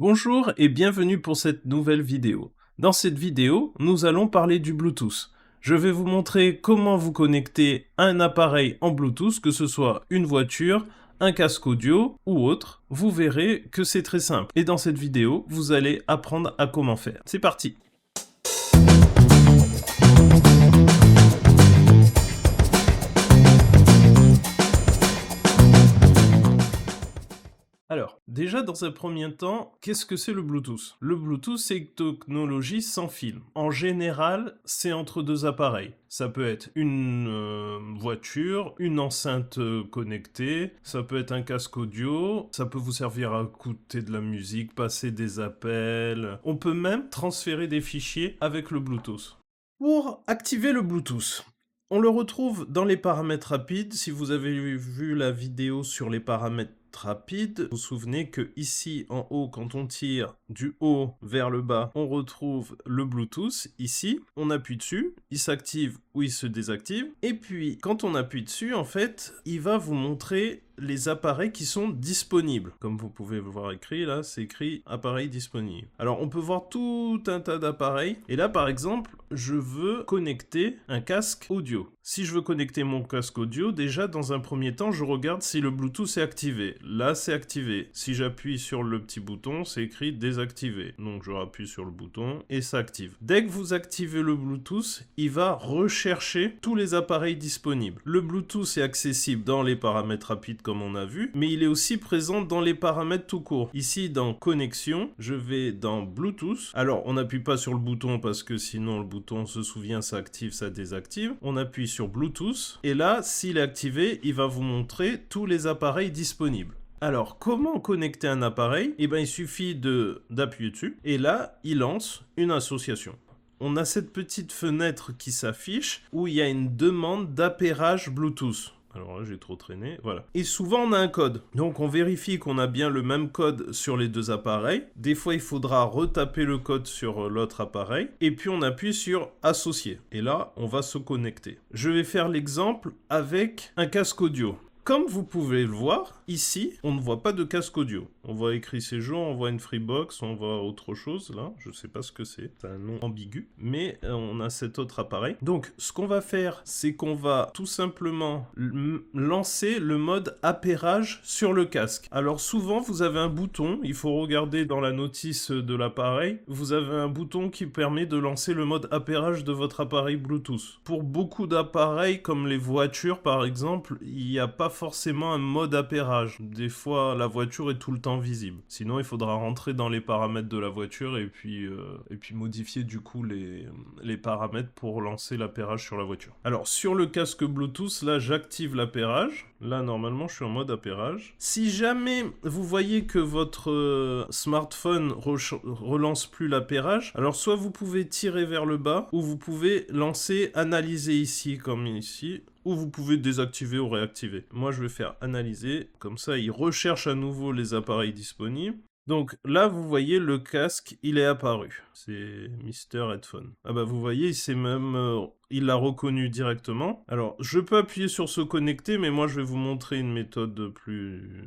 Bonjour et bienvenue pour cette nouvelle vidéo. Dans cette vidéo, nous allons parler du Bluetooth. Je vais vous montrer comment vous connecter un appareil en Bluetooth, que ce soit une voiture, un casque audio ou autre. Vous verrez que c'est très simple. Et dans cette vidéo, vous allez apprendre à comment faire. C'est parti! Alors, déjà dans un premier temps, qu'est-ce que c'est le Bluetooth? Le Bluetooth, c'est une technologie sans fil. En général, c'est entre deux appareils. Ça peut être une voiture, une enceinte connectée, ça peut être un casque audio, ça peut vous servir à écouter de la musique, passer des appels. On peut même transférer des fichiers avec le Bluetooth. Pour activer le Bluetooth, on le retrouve dans les paramètres rapides. Si vous avez vu la vidéo sur les paramètres rapides, vous vous souvenez que ici en haut, quand on tire du haut vers le bas, on retrouve le Bluetooth. Ici, on appuie dessus, il s'active ou il se désactive. Et puis, quand on appuie dessus, en fait, il va vous montrer les appareils qui sont disponibles. Comme vous pouvez le voir écrit, là, c'est écrit « appareil disponible ». Alors, on peut voir tout un tas d'appareils. Et là, par exemple, je veux connecter un casque audio. Si je veux connecter mon casque audio, déjà, dans un premier temps, je regarde si le Bluetooth est activé. Là, c'est activé. Si j'appuie sur le petit bouton, c'est écrit « désactivé ». Donc, je rappuie sur le bouton et ça active. Dès que vous activez le Bluetooth, il va rechercher tous les appareils disponibles. Le Bluetooth est accessible dans les paramètres rapides comme on a vu, mais il est aussi présent dans les paramètres tout court. Ici, dans connexion, je vais dans Bluetooth. Alors, on n'appuie pas sur le bouton parce que sinon le bouton se souvient, ça active, ça désactive. On appuie sur Bluetooth et là, s'il est activé, il va vous montrer tous les appareils disponibles. Alors, comment connecter un appareil? Eh bien, il suffit d'appuyer dessus et là, il lance une association. On a cette petite fenêtre qui s'affiche où il y a une demande d'appairage Bluetooth. Alors là, j'ai trop traîné, voilà. Et souvent, on a un code. Donc, on vérifie qu'on a bien le même code sur les deux appareils. Des fois, il faudra retaper le code sur l'autre appareil. Et puis, on appuie sur « Associer ». Et là, on va se connecter. Je vais faire l'exemple avec un casque audio. Comme vous pouvez le voir, ici, on ne voit pas de casque audio. On voit écrit séjour, on voit une Freebox, on voit autre chose, là. Je ne sais pas ce que c'est. C'est un nom ambigu. Mais on a cet autre appareil. Donc, ce qu'on va faire, c'est qu'on va tout simplement lancer le mode appairage sur le casque. Alors, souvent, vous avez un bouton. Il faut regarder dans la notice de l'appareil. Vous avez un bouton qui permet de lancer le mode appairage de votre appareil Bluetooth. Pour beaucoup d'appareils, comme les voitures, par exemple, il n'y a pas forcément un mode appairage. Des fois, la voiture est tout le temps visible. Sinon, il faudra rentrer dans les paramètres de la voiture et puis modifier du coup les paramètres pour lancer l'appairage sur la voiture. Alors, sur le casque Bluetooth, là, j'active l'appairage. Là, normalement, je suis en mode appairage. Si jamais vous voyez que votre smartphone relance plus l'appairage, alors soit vous pouvez tirer vers le bas, ou vous pouvez lancer analyser ici, comme ici, ou vous pouvez désactiver ou réactiver. Moi, je vais faire analyser. Comme ça, il recherche à nouveau les appareils disponibles. Donc là, vous voyez, le casque, il est apparu. C'est Mister Headphone. Ah bah, vous voyez, il l'a reconnu directement. Alors, je peux appuyer sur se connecter, mais moi, je vais vous montrer une méthode plus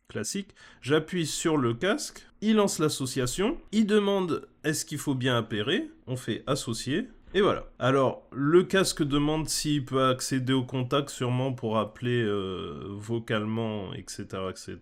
classique. J'appuie sur le casque, il lance l'association, il demande est-ce qu'il faut bien appairer, on fait associer. Et voilà. Alors, le casque demande s'il peut accéder au contact, sûrement pour appeler vocalement, etc., etc.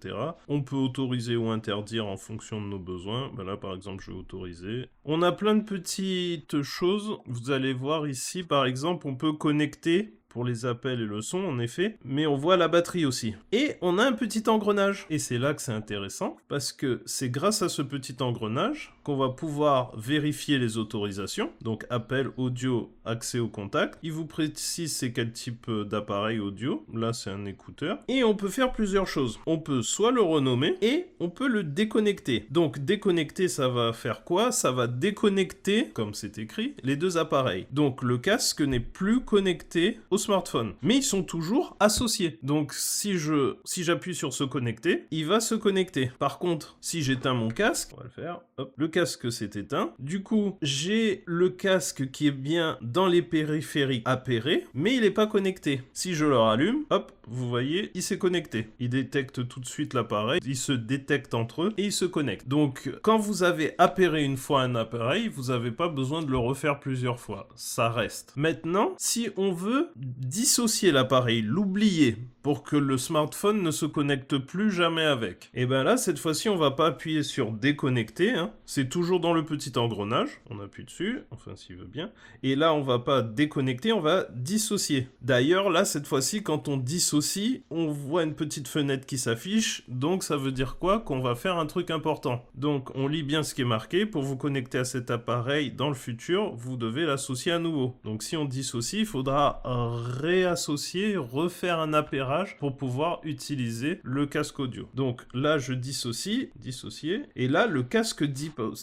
On peut autoriser ou interdire en fonction de nos besoins. Ben là, par exemple, je vais autoriser. On a plein de petites choses. Vous allez voir ici, par exemple, on peut connecter pour les appels et le son, en effet, mais on voit la batterie aussi. Et on a un petit engrenage. Et c'est là que c'est intéressant, parce que c'est grâce à ce petit engrenage qu'on va pouvoir vérifier les autorisations. Donc, appel, audio, accès au contact. Il vous précise c'est quel type d'appareil audio. Là, c'est un écouteur. Et on peut faire plusieurs choses. On peut soit le renommer, et on peut le déconnecter. Donc, déconnecter, ça va faire quoi? Ça va déconnecter, comme c'est écrit, les deux appareils. Donc, le casque n'est plus connecté au smartphone. Mais ils sont toujours associés. Donc si j'appuie sur se connecter, il va se connecter. Par contre, si j'éteins mon casque, on va le faire, hop, le casque s'est éteint. Du coup, j'ai le casque qui est bien dans les périphériques appairés, mais il n'est pas connecté. Si je le rallume, hop, vous voyez, il s'est connecté. Il détecte tout de suite l'appareil, il se détecte entre eux et il se connecte. Donc, quand vous avez appairé une fois un appareil, vous n'avez pas besoin de le refaire plusieurs fois. Ça reste. Maintenant, si on veut dissocier l'appareil, l'oublier, pour que le smartphone ne se connecte plus jamais avec, et bien là, cette fois-ci, on va pas appuyer sur déconnecter, hein. C'est toujours dans le petit engrenage. On appuie dessus, enfin s'il veut bien. Et là, on va pas déconnecter, on va dissocier. D'ailleurs, là, cette fois-ci, quand on dissocie, on voit une petite fenêtre qui s'affiche. Donc, ça veut dire quoi? Qu'on va faire un truc important. Donc, on lit bien ce qui est marqué. Pour vous connecter à cet appareil dans le futur, vous devez l'associer à nouveau. Donc, si on dissocie, il faudra réassocier, refaire un appairage pour pouvoir utiliser le casque audio. Donc, là, je dissocie, dissocier. Et là, le casque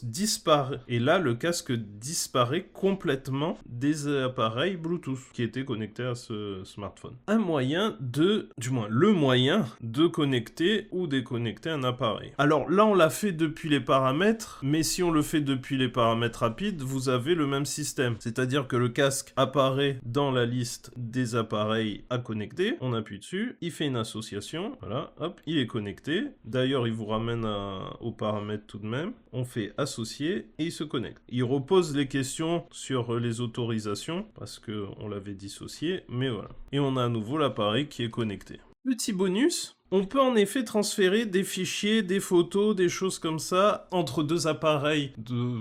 disparaît. Et là, le casque disparaît complètement des appareils Bluetooth qui étaient connectés à ce smartphone. Le moyen de connecter ou déconnecter un appareil. Alors là, on l'a fait depuis les paramètres, mais si on le fait depuis les paramètres rapides, vous avez le même système. C'est-à-dire que le casque apparaît dans la liste des appareils à connecter. On appuie dessus, il fait une association. Voilà, hop, il est connecté. D'ailleurs, il vous ramène aux paramètres tout de même. On fait associer et il se connecte. Il repose les questions sur les autorisations parce qu'on l'avait dissocié, mais voilà. Et on a à nouveau l'appareil qui est connecté. Petit bonus, on peut en effet transférer des fichiers, des photos, des choses comme ça entre deux appareils,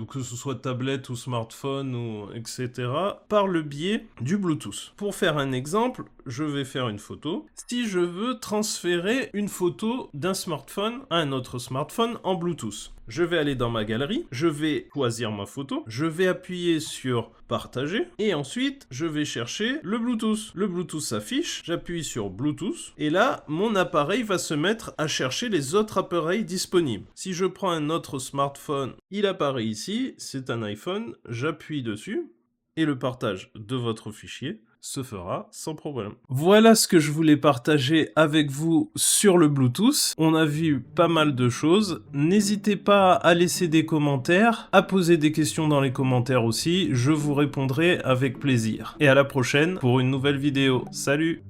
que ce soit tablette ou smartphone ou etc. par le biais du Bluetooth. Pour faire un exemple, je vais faire une photo. Si je veux transférer une photo d'un smartphone à un autre smartphone en Bluetooth, je vais aller dans ma galerie, je vais choisir ma photo, je vais appuyer sur partager et ensuite je vais chercher le Bluetooth. Le Bluetooth s'affiche, j'appuie sur Bluetooth et là mon appareil va se mettre à chercher les autres appareils disponibles. Si je prends un autre smartphone, il apparaît ici, c'est un iPhone, j'appuie dessus et le partage de votre fichier se fera sans problème. Voilà ce que je voulais partager avec vous sur le Bluetooth. On a vu pas mal de choses. N'hésitez pas à laisser des commentaires, à poser des questions dans les commentaires aussi. Je vous répondrai avec plaisir. Et à la prochaine pour une nouvelle vidéo. Salut!